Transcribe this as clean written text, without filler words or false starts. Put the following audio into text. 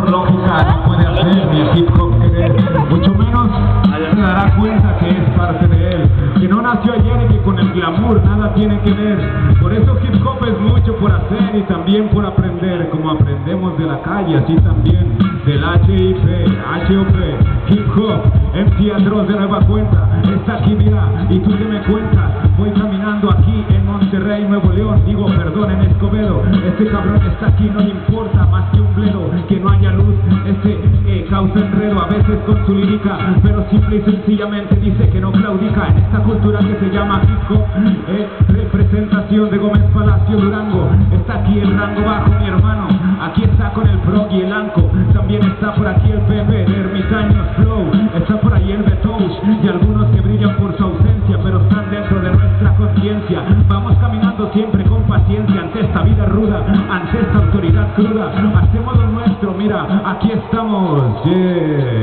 por lógica no puede hacer ni el hip hop querer, mucho menos se dará cuenta que es parte de él, que no nació ayer y que con el glamour nada tiene que ver. Por eso hip hop es mucho por hacer y también por aprender, como aprendemos de la calle, así también del HIP, hip hop, MC Atroz de nueva cuenta, está aquí mira, y tú que me cuentas, voy caminando aquí en Monterrey, Nuevo León, digo perdón en Escobedo, este cabrón está aquí, no le importa más que un bledo, que no haya luz, causa enredo a veces con su lírica, pero simple y sencillamente dice que no claudica en esta cultura que se llama hip hop, representación de Gómez Palacio Durango, está aquí el rango bajo mi hermano, aquí está con el Frog y el Anco, también está por aquí el Pepe de Ermitaños Flow, está por ahí el Betouch y algunos que brillan por su ausencia, pero están dentro de nuestra conciencia, vamos caminando siempre con paciencia ante esta vida ruda, ante esta autoridad cruda, hacemos lo nuestro, mira, aquí estamos, yeah.